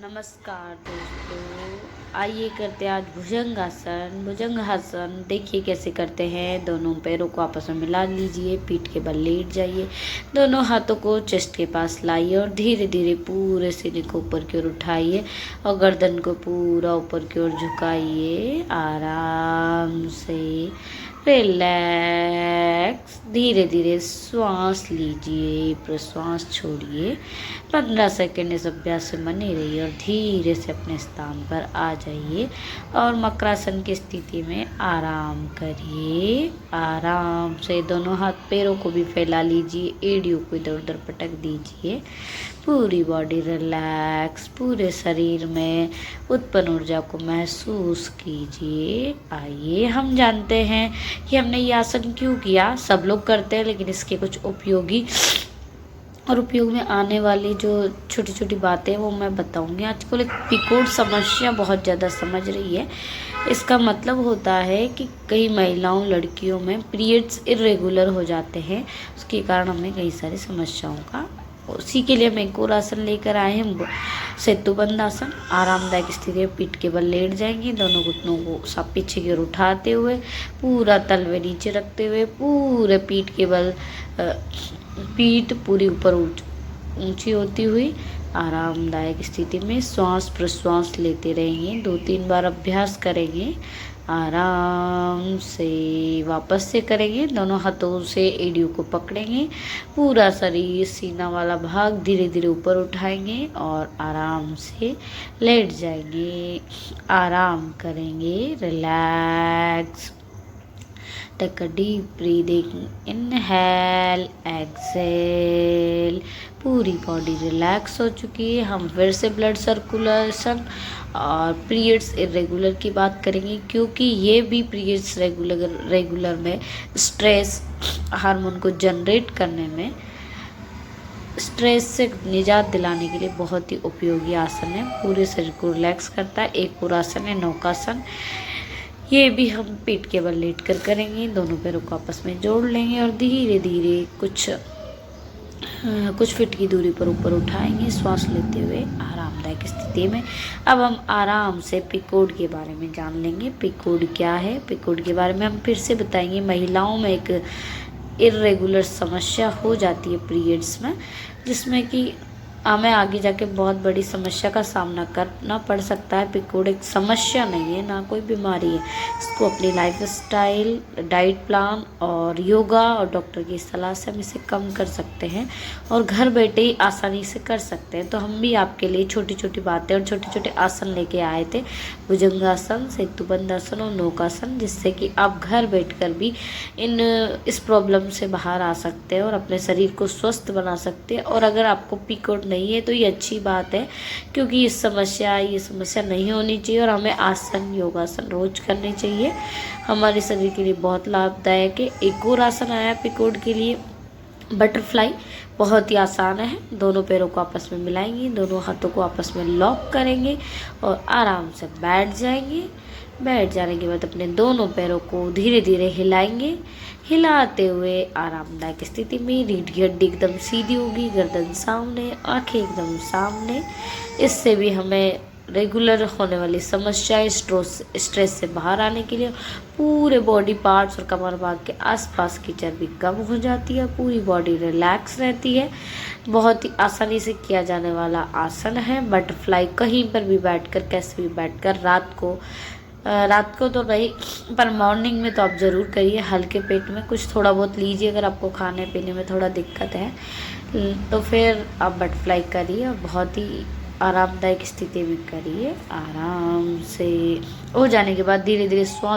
नमस्कार दोस्तों, आइए करते हैं आज भुजंगासन। भुजंगासन देखिए कैसे करते हैं। दोनों पैरों को आपस में मिला लीजिए, पीठ के बल लेट जाइए, दोनों हाथों को चेस्ट के पास लाइए और धीरे धीरे पूरे सीने को ऊपर की ओर उठाइए और गर्दन को पूरा ऊपर की ओर झुकाइए। आराम से रिलैक्स, धीरे धीरे श्वास लीजिए, प्रश्वास छोड़िए। 15 सेकेंड इस अभ्यास से बने रहिए और धीरे से अपने स्थान पर आ जाइए और मकरासन की स्थिति में आराम करिए। आराम से दोनों हाथ पैरों को भी फैला लीजिए, एड़ियों को इधर उधर पटक दीजिए। पूरी बॉडी रिलैक्स, पूरे शरीर में उत्पन्न ऊर्जा को महसूस कीजिए। आइए हम जानते हैं कि हमने ये आसन क्यों किया। सब लोग करते हैं, लेकिन इसके कुछ उपयोगी और उपयोग में आने वाली जो छोटी छोटी बातें वो मैं बताऊंगी। आजकल एक पीकोड समस्या बहुत ज़्यादा समझ रही है। इसका मतलब होता है कि कई महिलाओं लड़कियों में पीरियड्स इरेगुलर हो जाते हैं, उसके कारण हमें कई सारी समस्याओं का। उसी के लिए हम एक और आसन लेकर आए हैं, सेतुबंध आसन। आरामदायक स्थिति में पीठ के बल लेट जाएंगे, दोनों घुटनों को सब पीछे की ओर उठाते हुए, पूरा तलवे नीचे रखते हुए, पूरे पीठ के बल पीठ पूरी ऊपर ऊंची होती हुई आरामदायक स्थिति में श्वास प्रश्वास लेते रहेंगे। 2-3 बार अभ्यास करेंगे। आराम से वापस से करेंगे। दोनों हाथों से एड़ियों को पकड़ेंगे, पूरा शरीर सीना वाला भाग धीरे धीरे ऊपर उठाएंगे और आराम से लेट जाएंगे। आराम करेंगे, relax. Take a deep breathing, inhale exhale. पूरी बॉडी रिलैक्स हो चुकी है। हम फिर से ब्लड सर्कुलेशन और पीरियड्स इरेगुलर की बात करेंगे, क्योंकि ये भी पीरियड्स रेगुलर में स्ट्रेस हार्मोन को जनरेट करने में, स्ट्रेस से निजात दिलाने के लिए बहुत ही उपयोगी आसन है। पूरे शरीर को रिलैक्स करता है। एक और आसन है नौकासन। ये भी हम पीठ के बल लेट कर करेंगे। दोनों पैरों को आपस में जोड़ लेंगे और धीरे धीरे कुछ फीट की दूरी पर ऊपर उठाएंगे, श्वास लेते हुए आरामदायक स्थिति में। अब हम आराम से पीकोड के बारे में जान लेंगे। पीकोड क्या है, पीकोड के बारे में हम फिर से बताएंगे। महिलाओं में एक इरेगुलर समस्या हो जाती है पीरियड्स में, जिसमें कि हमें आगे जाके बहुत बड़ी समस्या का सामना करना पड़ सकता है। पीकोड एक समस्या नहीं है, ना कोई बीमारी है। इसको अपनी लाइफ स्टाइल, डाइट प्लान और योगा और डॉक्टर की सलाह से हम इसे कम कर सकते हैं और घर बैठे ही आसानी से कर सकते हैं। तो हम भी आपके लिए छोटी छोटी बातें और छोटे छोटे आसन लेके आए थे, भुजंगासन, सेतुबंध आसन और नौकासन, जिससे कि आप घर बैठकर भी इस प्रॉब्लम से बाहर आ सकते हैं और अपने शरीर को स्वस्थ बना सकते हैं। और अगर आपको पीकोड नहीं है तो ये अच्छी बात है, क्योंकि ये समस्या नहीं होनी चाहिए और हमें आसन, योगासन रोज करने चाहिए। हमारे शरीर के लिए बहुत लाभदायक है। एक और आसन आया पीकोड के लिए, बटरफ्लाई। बहुत ही आसान है। दोनों पैरों को आपस में मिलाएंगे, दोनों हाथों को आपस में लॉक करेंगे और आराम से बैठ जाएंगे। बैठ जाने के बाद अपने दोनों पैरों को धीरे धीरे हिलाएंगे। हिलाते हुए आरामदायक स्थिति में रीढ़ की हड्डी एकदम सीधी होगी, गर्दन सामने, आंखें एकदम सामने। इससे भी हमें रेगुलर होने वाली समस्याएं, स्ट्रेस से बाहर आने के लिए पूरे बॉडी पार्ट्स और कमर भाग के आसपास की चर्बी कम हो जाती है, पूरी बॉडी रिलैक्स रहती है। बहुत ही आसानी से किया जाने वाला आसन है बटरफ्लाई। कहीं पर भी बैठकर, कैसे भी बैठकर, रात को तो नहीं, पर मॉर्निंग में तो आप ज़रूर करिए। हल्के पेट में कुछ थोड़ा बहुत लीजिए। अगर आपको खाने पीने में थोड़ा दिक्कत है तो फिर आप बटरफ्लाई करिए और बहुत ही आरामदायक स्थिति में करिए। आराम से हो जाने के बाद धीरे धीरे श्वास